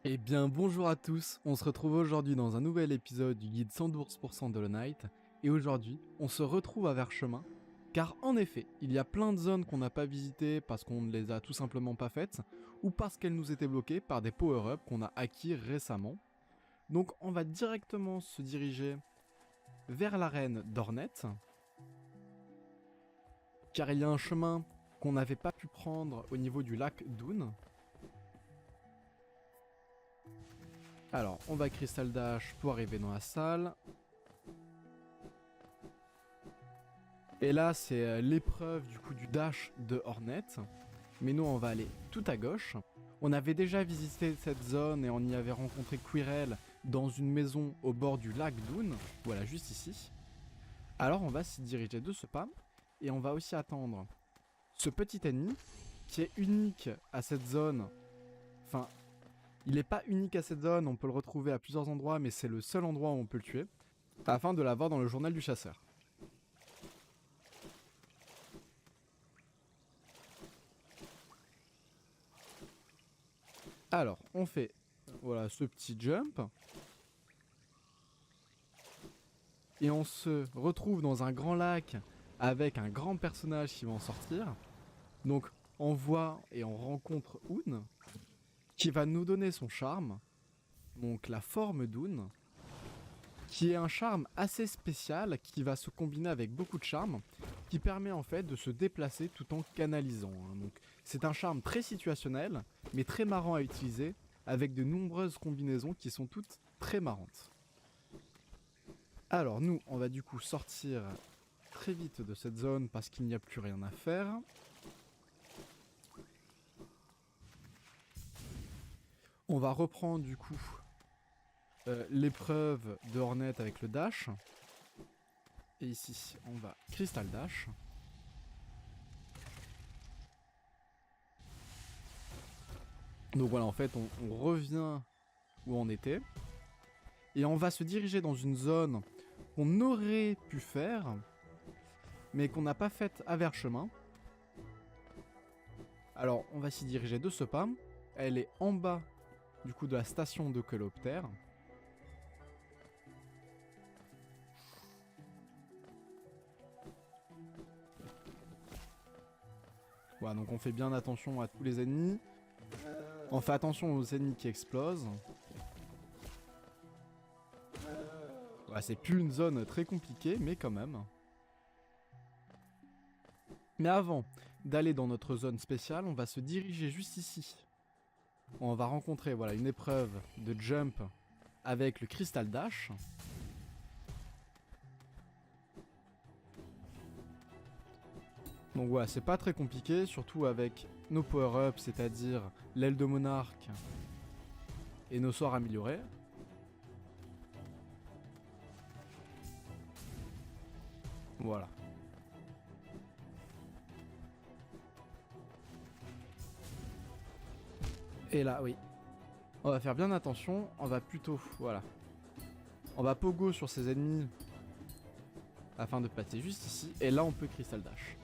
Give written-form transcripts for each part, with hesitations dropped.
Eh bien bonjour à tous, on se retrouve aujourd'hui dans un nouvel épisode du guide 112% de Hollow Knight, et aujourd'hui on se retrouve à Verchemin, car en effet, il y a plein de zones qu'on n'a pas visitées parce qu'on ne les a tout simplement pas faites, ou parce qu'elles nous étaient bloquées par des power-ups qu'on a acquis récemment. Donc on va directement se diriger vers l'arène d'Hornet, car il y a un chemin qu'on n'avait pas pu prendre au niveau du lac Doon. Alors, on va Crystal Dash pour arriver dans la salle. Et là, c'est l'épreuve du coup du dash de Hornet. Mais nous, on va aller tout à gauche. On avait déjà visité cette zone et on y avait rencontré Quirrell dans une maison au bord du lac Doon. Voilà, juste ici. Alors, on va s'y diriger de ce pas. Et on va aussi attendre ce petit ennemi qui est unique à cette zone. Enfin, il n'est pas unique à cette zone, on peut le retrouver à plusieurs endroits, mais c'est le seul endroit où on peut le tuer, afin de l'avoir dans le journal du chasseur. Alors, on fait voilà ce petit jump. Et on se retrouve dans un grand lac avec un grand personnage qui va en sortir. Donc, on voit et on rencontre Oon, qui va nous donner son charme, donc la forme d'Oon, qui est un charme assez spécial qui va se combiner avec beaucoup de charme, qui permet en fait de se déplacer tout en canalisant. Donc c'est un charme très situationnel, mais très marrant à utiliser, avec de nombreuses combinaisons qui sont toutes très marrantes. Alors nous, on va du coup sortir très vite de cette zone parce qu'il n'y a plus rien à faire. On va reprendre du coup l'épreuve de Hornet avec le dash. Et ici, on va Crystal Dash. Donc voilà, en fait, on revient où on était. Et on va se diriger dans une zone qu'on aurait pu faire, mais qu'on n'a pas faite à Verchemin. Alors, on va s'y diriger de ce pas. Elle est en bas, du coup, de la station de Coloptère. Voilà, donc on fait bien attention à tous les ennemis. On fait attention aux ennemis qui explosent. Voilà, c'est plus une zone très compliquée, mais quand même. Mais avant d'aller dans notre zone spéciale, on va se diriger juste ici. On va rencontrer voilà, une épreuve de jump avec le Crystal Dash. Donc voilà, c'est pas très compliqué, surtout avec nos power-ups, c'est-à-dire l'aile de monarque et nos sorts améliorés. Voilà. Et là, oui. On va faire bien attention, on va plutôt, voilà. On va pogo sur ses ennemis afin de passer juste ici, et là on peut Crystal Dash.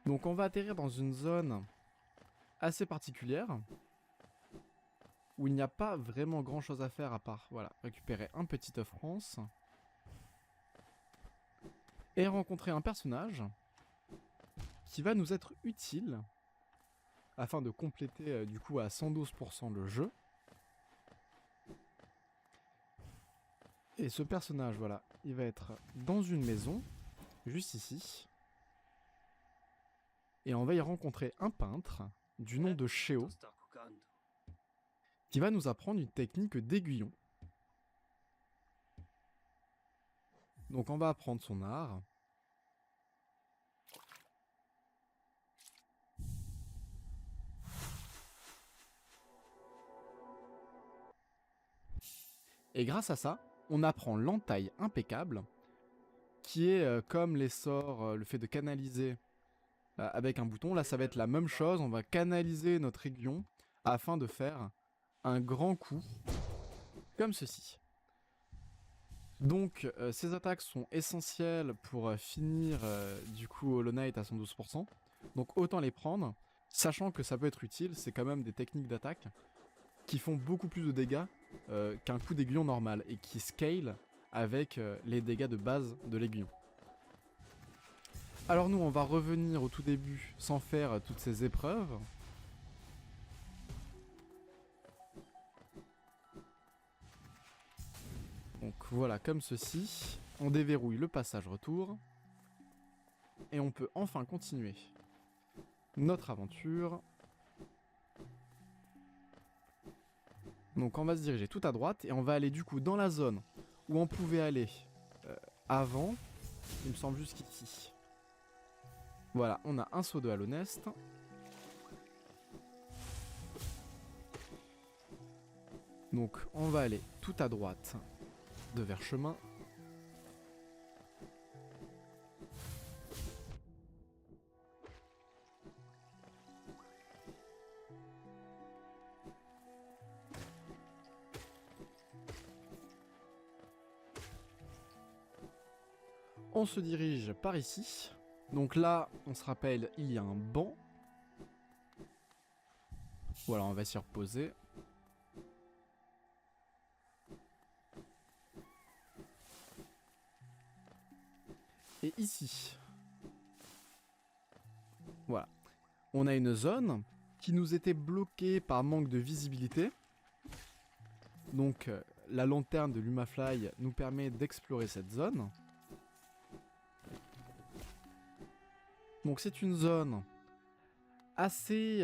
Donc on va atterrir dans une zone assez particulière, où il n'y a pas vraiment grand chose à faire à part, voilà, récupérer un petit œuf France, et rencontrer un personnage qui va nous être utile, afin de compléter du coup à 112% le jeu. Et ce personnage, voilà, il va être dans une maison, juste ici. Et on va y rencontrer un peintre, du nom de Sheo, qui va nous apprendre une technique d'aiguillon. Donc on va apprendre son art. Et grâce à ça, on apprend l'entaille impeccable, qui est comme les sorts, le fait de canaliser avec un bouton. Là, ça va être la même chose, on va canaliser notre aiguillon afin de faire un grand coup, comme ceci. Donc, ces attaques sont essentielles pour finir du coup Hollow Knight à 112%. Donc autant les prendre. Sachant que ça peut être utile, c'est quand même des techniques d'attaque qui font beaucoup plus de dégâts qu'un coup d'aiguillon normal et qui scale avec les dégâts de base de l'aiguillon. Alors nous, on va revenir au tout début sans faire toutes ces épreuves. Donc voilà, comme ceci, on déverrouille le passage retour et on peut enfin continuer notre aventure. Donc on va se diriger tout à droite et on va aller du coup dans la zone où on pouvait aller avant, il me semble jusqu'ici. Voilà, on a un seau de Halonest. Donc on va aller tout à droite de Verchemin. On se dirige par ici. Donc là, on se rappelle, il y a un banc. Voilà, on va s'y reposer. Et ici, voilà, on a une zone qui nous était bloquée par manque de visibilité. Donc la lanterne de Lumafly nous permet d'explorer cette zone. Donc c'est une zone assez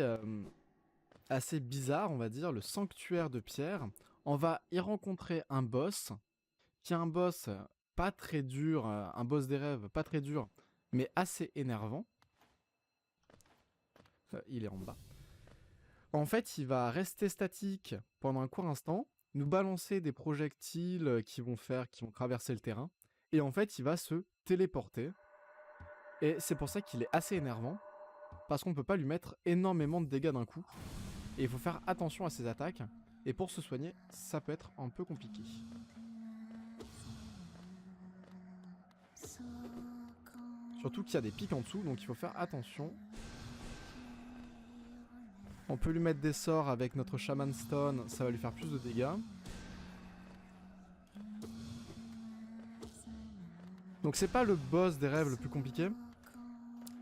bizarre, on va dire, le sanctuaire de pierre. On va y rencontrer un boss, qui est un boss pas très dur, un boss des rêves pas très dur, mais assez énervant. Il est en bas. En fait, il va rester statique pendant un court instant, nous balancer des projectiles qui vont traverser le terrain, et en fait, il va se téléporter. Et c'est pour ça qu'il est assez énervant, parce qu'on ne peut pas lui mettre énormément de dégâts d'un coup. Et il faut faire attention à ses attaques, et pour se soigner, ça peut être un peu compliqué. Surtout qu'il y a des pics en dessous, donc il faut faire attention. On peut lui mettre des sorts avec notre Shaman Stone, ça va lui faire plus de dégâts. Donc c'est pas le boss des rêves le plus compliqué,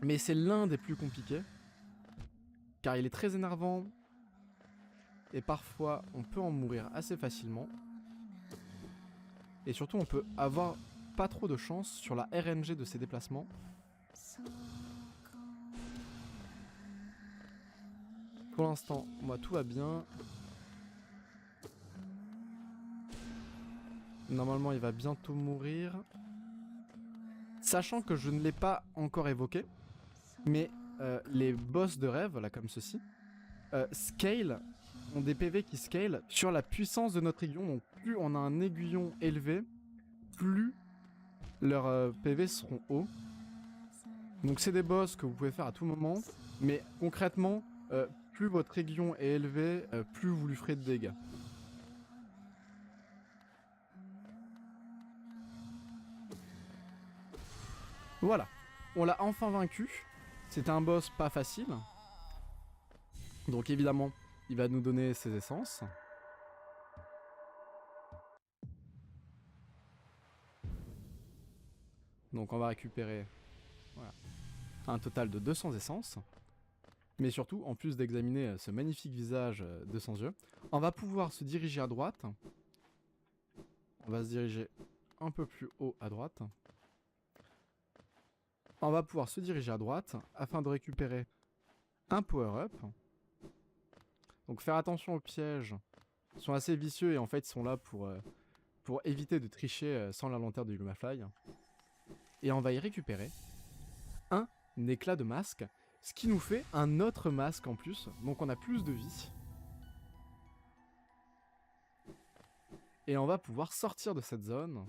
mais c'est l'un des plus compliqués. Car il est très énervant, et parfois on peut en mourir assez facilement. Et surtout on peut avoir pas trop de chance sur la RNG de ses déplacements. Pour l'instant, moi tout va bien. Normalement il va bientôt mourir. Sachant que je ne l'ai pas encore évoqué, mais les boss de rêve, là comme ceci, scale, ont des PV qui scale sur la puissance de notre aiguillon. Donc plus on a un aiguillon élevé, plus leurs PV seront hauts. Donc c'est des boss que vous pouvez faire à tout moment, mais concrètement, plus votre aiguillon est élevé, plus vous lui ferez de dégâts. Voilà, on l'a enfin vaincu. C'était un boss pas facile. Donc évidemment, il va nous donner ses essences. Donc on va récupérer voilà, un total de 200 essences. Mais surtout, en plus d'examiner ce magnifique visage de sans yeux, on va pouvoir se diriger à droite. On va se diriger un peu plus haut à droite. On va pouvoir se diriger à droite afin de récupérer un power-up. Donc faire attention aux pièges. Ils sont assez vicieux et en fait ils sont là pour éviter de tricher sans la lanterne du Lumafly. Et on va y récupérer un éclat de masque, ce qui nous fait un autre masque en plus, donc on a plus de vie. Et on va pouvoir sortir de cette zone.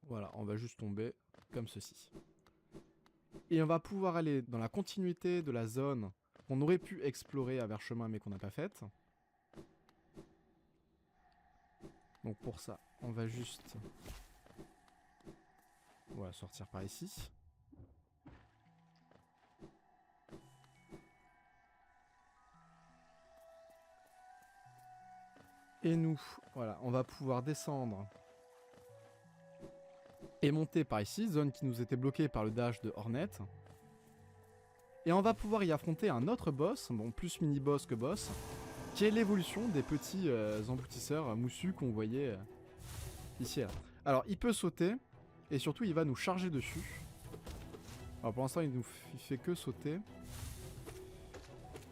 Voilà, on va juste tomber comme ceci. Et on va pouvoir aller dans la continuité de la zone qu'on aurait pu explorer à Verchemin mais qu'on n'a pas faite. Donc pour ça, on va juste sortir par ici. Et nous, voilà, on va pouvoir descendre et monter par ici, zone qui nous était bloquée par le dash de Hornet. Et on va pouvoir y affronter un autre boss, bon plus mini-boss que boss, qui est l'évolution des petits emboutisseurs moussus qu'on voyait ici et là. Alors il peut sauter, et surtout il va nous charger dessus. Alors pour l'instant il fait que sauter.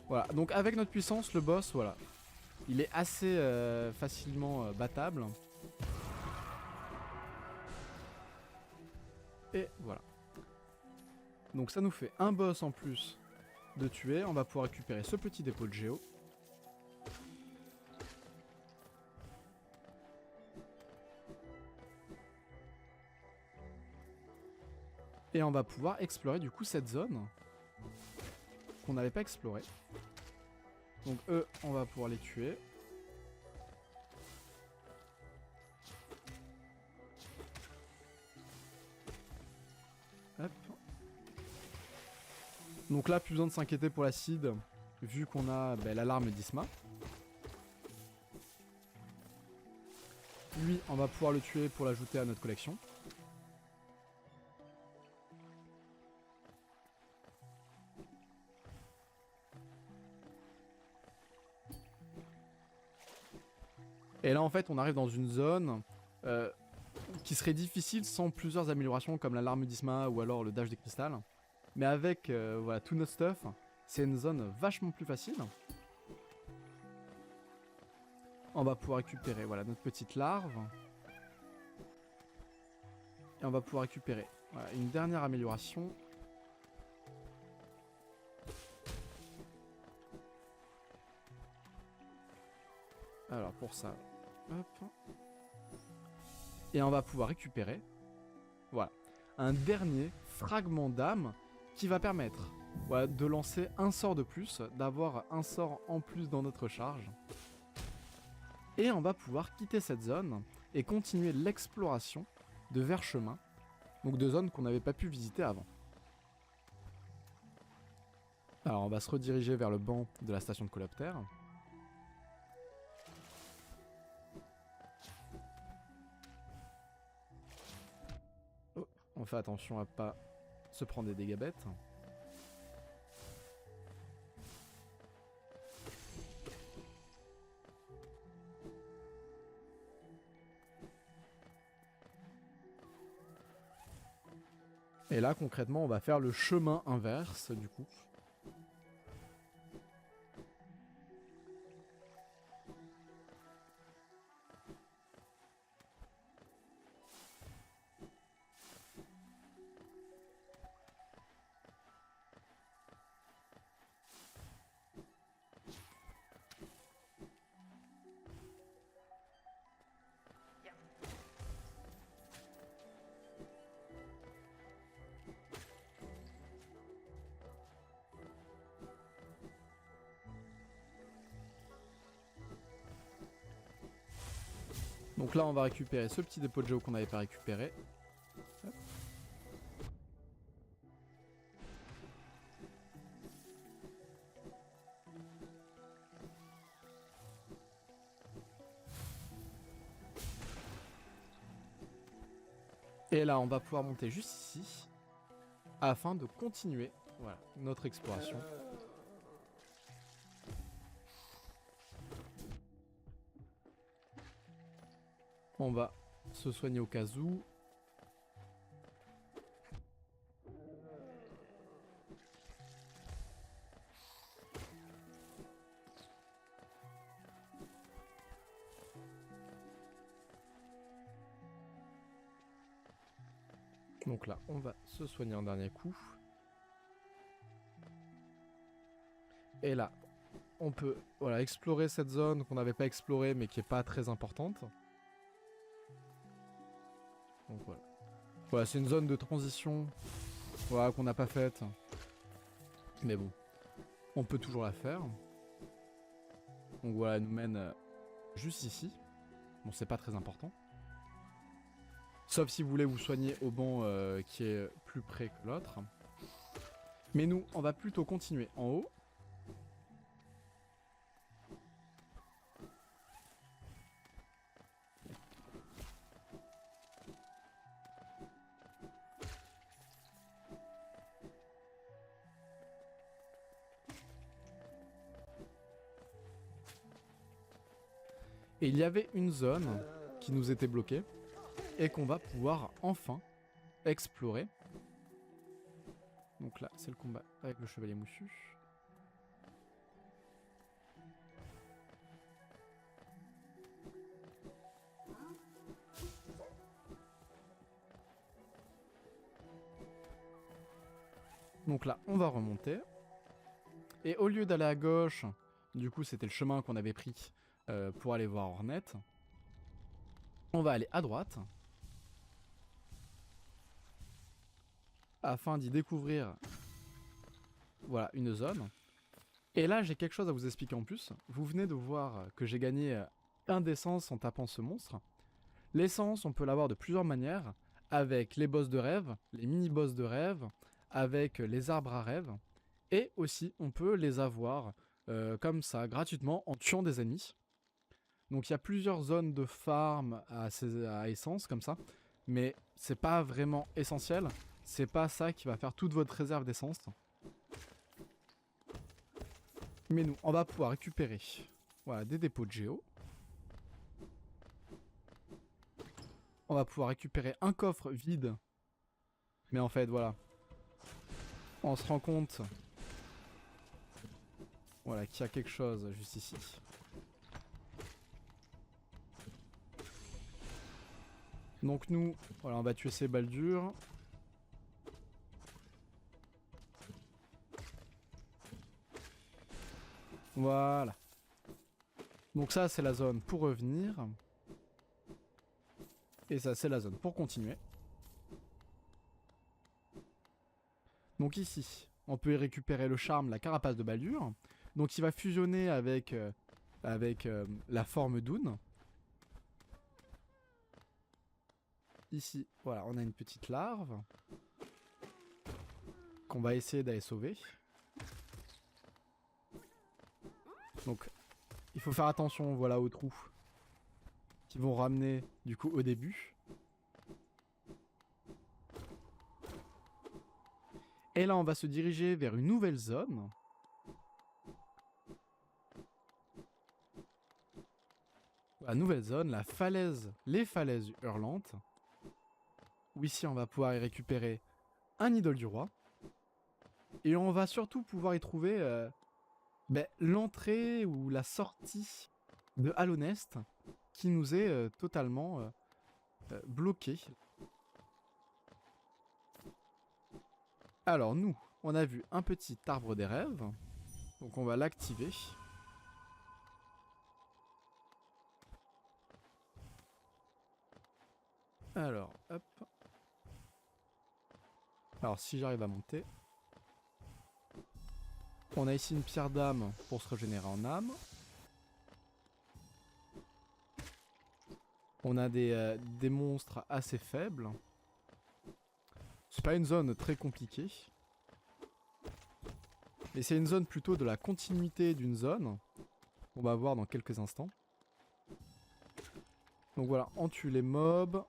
Voilà, donc avec notre puissance, le boss, voilà, il est assez facilement battable. Et voilà. Donc ça nous fait un boss en plus de tuer. On va pouvoir récupérer ce petit dépôt de géo. Et on va pouvoir explorer du coup cette zone qu'on n'avait pas explorée. Donc eux, on va pouvoir les tuer. Hop. Donc là, plus besoin de s'inquiéter pour l'acide, vu qu'on a l'alarme d'Isma. Lui, on va pouvoir le tuer pour l'ajouter à notre collection. Et là, en fait, on arrive dans une zone qui serait difficile sans plusieurs améliorations comme l'alarme d'Isma ou alors le dash des cristals. Mais avec voilà, tout notre stuff, c'est une zone vachement plus facile. On va pouvoir récupérer voilà, notre petite larve. Et on va pouvoir récupérer voilà, une dernière amélioration. Alors pour ça, hop. Et on va pouvoir récupérer voilà, un dernier fragment d'âme qui va permettre voilà, de lancer un sort de plus, d'avoir un sort en plus dans notre charge. Et on va pouvoir quitter cette zone et continuer l'exploration de Verchemin, donc de zones qu'on n'avait pas pu visiter avant. Alors on va se rediriger vers le banc de la station de Coloptère. Oh, on fait attention à pas se prendre des dégâts bêtes. Et là, concrètement, on va faire le chemin inverse, du coup. Donc là, on va récupérer ce petit dépôt de géo qu'on n'avait pas récupéré. Hop. Et là, on va pouvoir monter juste ici afin de continuer voilà, notre exploration. On va se soigner au cas où. Donc là, on va se soigner un dernier coup. Et là, on peut voilà, explorer cette zone qu'on n'avait pas explorée mais qui n'est pas très importante. Donc voilà. Voilà, c'est une zone de transition voilà, qu'on n'a pas faite. Mais bon, on peut toujours la faire. Donc voilà, elle nous mène juste ici. Bon, c'est pas très important. Sauf si vous voulez vous soigner au banc qui est plus près que l'autre. Mais nous, on va plutôt continuer en haut. Et il y avait une zone qui nous était bloquée et qu'on va pouvoir enfin explorer. Donc là, c'est le combat avec le chevalier moussu. Donc là, on va remonter. Et au lieu d'aller à gauche, du coup, c'était le chemin qu'on avait pris pour aller voir Hornet. On va aller à droite. Afin d'y découvrir, voilà, une zone. Et là, j'ai quelque chose à vous expliquer en plus. Vous venez de voir que j'ai gagné un d'essence en tapant ce monstre. L'essence, on peut l'avoir de plusieurs manières. Avec les boss de rêve, les mini-boss de rêve, avec les arbres à rêve. Et aussi, on peut les avoir comme ça, gratuitement, en tuant des ennemis. Donc il y a plusieurs zones de farm à essence, comme ça. Mais c'est pas vraiment essentiel. C'est pas ça qui va faire toute votre réserve d'essence. Mais nous, on va pouvoir récupérer, voilà, des dépôts de géo. On va pouvoir récupérer un coffre vide. Mais en fait, voilà. On se rend compte, voilà, qu'il y a quelque chose juste ici. Donc nous, voilà, on va tuer ces baldures. Voilà. Donc ça, c'est la zone pour revenir. Et ça, c'est la zone pour continuer. Donc ici, on peut y récupérer le charme, la carapace de Baldur. Donc il va fusionner avec, la forme d'Oun. Ici, voilà, on a une petite larve qu'on va essayer d'aller sauver. Donc, il faut faire attention, voilà, aux trous qui vont ramener, du coup, au début. Et là, on va se diriger vers une nouvelle zone. La nouvelle zone, la falaise, les falaises hurlantes. Où ici, on va pouvoir y récupérer un idole du roi. Et on va surtout pouvoir y trouver l'entrée ou la sortie de Halonest qui nous est totalement bloquée. Alors nous, on a vu un petit arbre des rêves. Donc on va l'activer. Alors, hop. Alors si j'arrive à monter. On a ici une pierre d'âme pour se régénérer en âme. On a des monstres assez faibles. C'est pas une zone très compliquée. Mais c'est une zone plutôt de la continuité d'une zone. On va voir dans quelques instants. Donc voilà, on tue les mobs.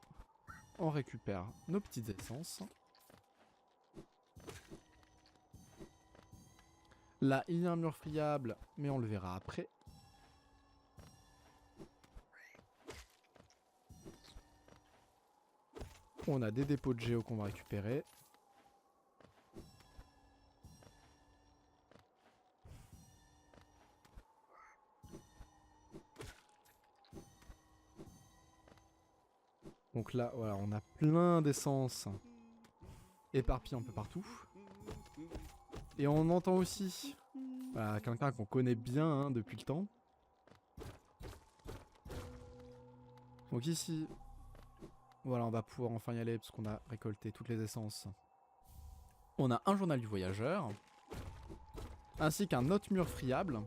On récupère nos petites essences. Là, il y a un mur friable, mais on le verra après. On a des dépôts de géo qu'on va récupérer. Donc là, voilà, on a plein d'essence éparpillées un peu partout. Et on entend aussi, voilà, quelqu'un qu'on connaît bien hein, depuis le temps. Donc ici, voilà, on va pouvoir enfin y aller parce qu'on a récolté toutes les essences. On a un journal du voyageur, ainsi qu'un autre mur friable,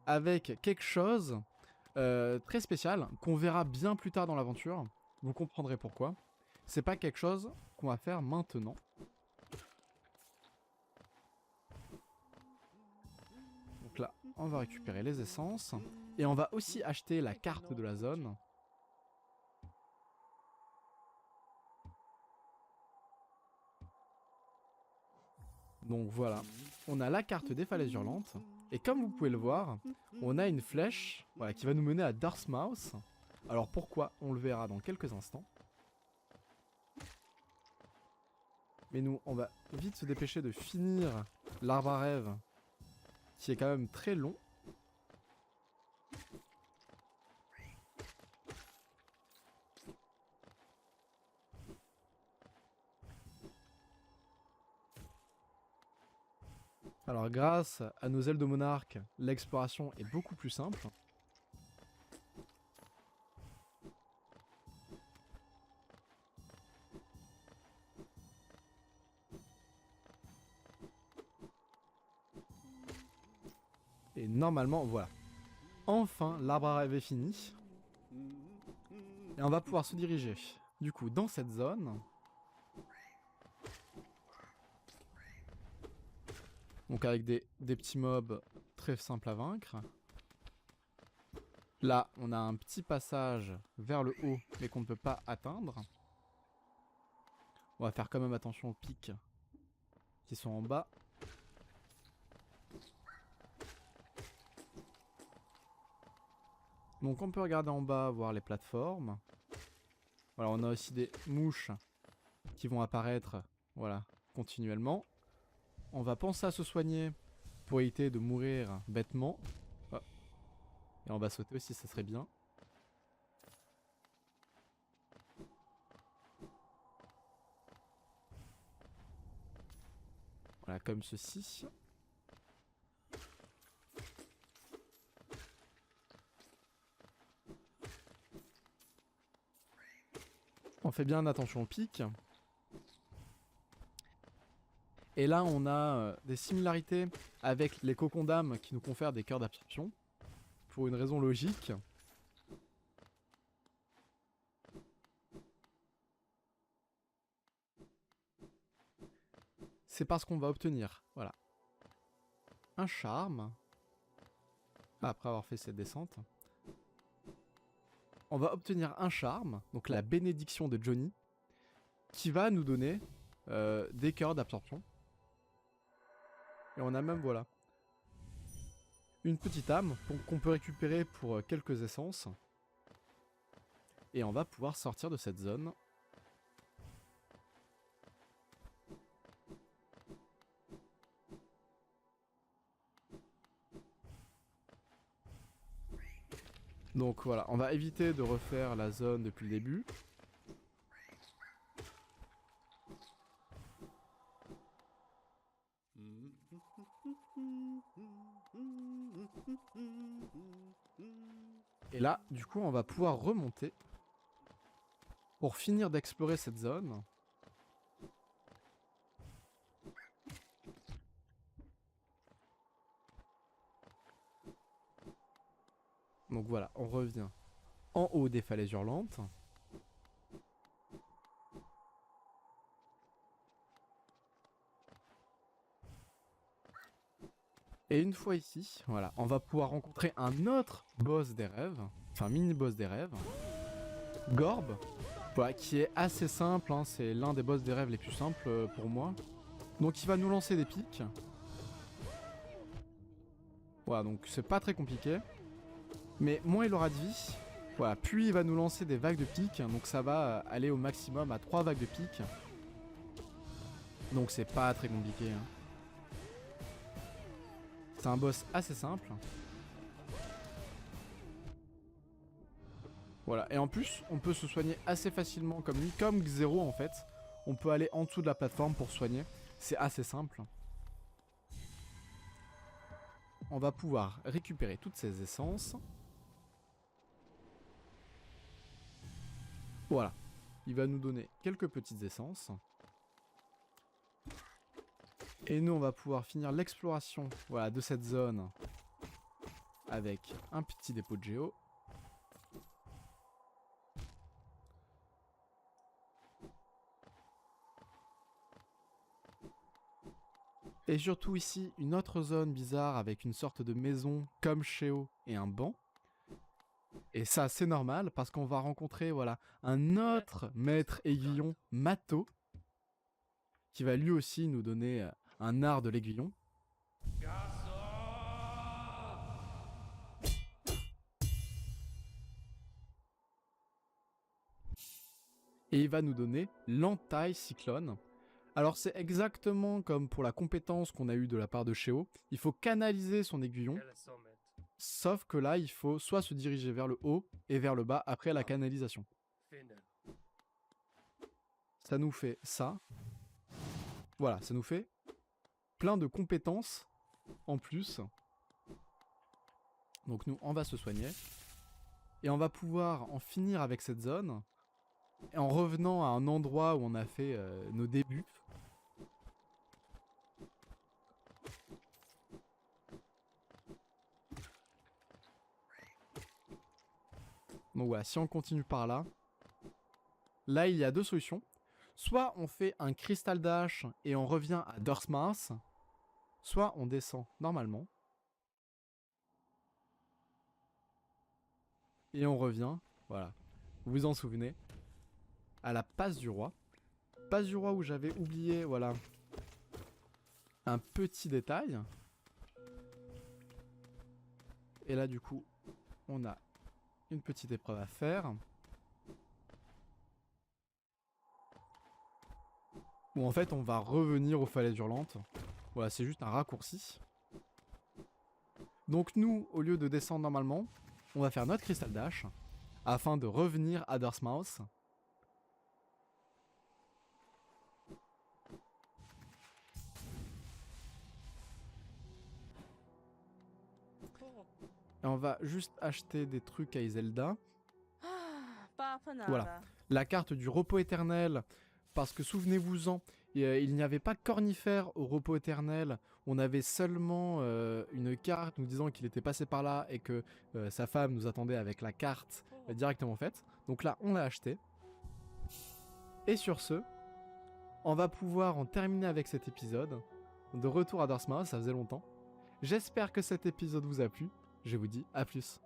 avec quelque chose très spécial qu'on verra bien plus tard dans l'aventure. Vous comprendrez pourquoi. C'est pas quelque chose qu'on va faire maintenant. Donc là, on va récupérer les essences. Et on va aussi acheter la carte de la zone. Donc voilà. on a la carte des falaises hurlantes. Et comme vous pouvez le voir, on a une flèche voilà, qui va nous mener à Dartmouth. Alors pourquoi? On le verra dans quelques instants. Mais nous, on va vite se dépêcher de finir l'arbre à rêve, qui est quand même très long. Alors grâce à nos ailes de monarque, l'exploration est beaucoup plus simple. Et normalement, voilà. Enfin, l'arbre à rêve est fini. Et on va pouvoir se diriger, du coup, dans cette zone. Donc avec des petits mobs très simples à vaincre. Là, on a un petit passage vers le haut, mais qu'on ne peut pas atteindre. On va faire quand même attention aux pics qui sont en bas. Donc on peut regarder en bas, voir les plateformes. Voilà, on a aussi des mouches qui vont apparaître, voilà, continuellement. On va penser à se soigner pour éviter de mourir bêtement. Oh. Et on va sauter aussi, ça serait bien. Voilà, comme ceci. On fait bien attention au pic. Et là, on a des similarités avec les cocons d'âme qui nous confèrent des cœurs d'absorption. Pour une raison logique. C'est parce qu'on va obtenir, voilà, un charme. Après avoir fait cette descente. On va obtenir un charme, donc la bénédiction de Johnny, qui va nous donner des cœurs d'absorption. Et on a même, voilà, une petite âme qu'on peut récupérer pour quelques essences. Et on va pouvoir sortir de cette zone. Donc voilà, on va éviter de refaire la zone depuis le début. Et là, du coup, on va pouvoir remonter pour finir d'explorer cette zone. Donc voilà, on revient en haut des falaises hurlantes. Et une fois ici, voilà, on va pouvoir rencontrer un autre boss des rêves, enfin mini-boss des rêves, Gorb, voilà, qui est assez simple, hein, c'est l'un des boss des rêves les plus simples pour moi. Donc il va nous lancer des pics. Voilà, donc c'est pas très compliqué. Mais moins il aura de vie, voilà, puis il va nous lancer des vagues de pics, donc ça va aller au maximum à 3 vagues de pics. Donc c'est pas très compliqué. Hein. C'est un boss assez simple. Voilà, et en plus, on peut se soigner assez facilement comme lui, comme Xero en fait. On peut aller en dessous de la plateforme pour soigner. C'est assez simple. On va pouvoir récupérer toutes ces essences. Voilà. Il va nous donner quelques petites essences. Et nous, on va pouvoir finir l'exploration, voilà, de cette zone avec un petit dépôt de géo. Et surtout ici, une autre zone bizarre avec une sorte de maison comme Sheo et un banc. Et ça, c'est normal parce qu'on va rencontrer, voilà, un autre maître aiguillon, Mato, qui va lui aussi nous donner un art de l'aiguillon. Et il va nous donner l'anti-cyclone. Alors c'est exactement comme pour la compétence qu'on a eue de la part de Sheo. Il faut canaliser son aiguillon. Sauf que là, il faut soit se diriger vers le haut et vers le bas après la canalisation. Ça nous fait ça. Voilà, ça nous fait plein de compétences en plus. Donc nous, on va se soigner. Et on va pouvoir en finir avec cette zone. Et en revenant à un endroit où on a fait nos débuts. Donc voilà, si on continue par là. Là, il y a deux solutions. Soit on fait un Crystal Dash et on revient à Dortmars. Soit on descend normalement. Et on revient, voilà, vous vous en souvenez, à la passe du roi. Passe du roi où j'avais oublié, voilà, un petit détail. Et là, du coup, on a une petite épreuve à faire. Où en fait, on va revenir aux falaises hurlantes. Voilà, c'est juste un raccourci. Donc nous, au lieu de descendre normalement, on va faire notre Crystal Dash afin de revenir à Dortmars. Et on va juste acheter des trucs à Iselda. Voilà, la carte du repos éternel, parce que souvenez-vous-en, il n'y avait pas cornifère au repos éternel, on avait seulement une carte nous disant qu'il était passé par là et que sa femme nous attendait avec la carte directement faite. Donc là, on l'a acheté. Et sur ce, on va pouvoir en terminer avec cet épisode. De retour à Dortmars, ça faisait longtemps. J'espère que cet épisode vous a plu. Je vous dis à plus.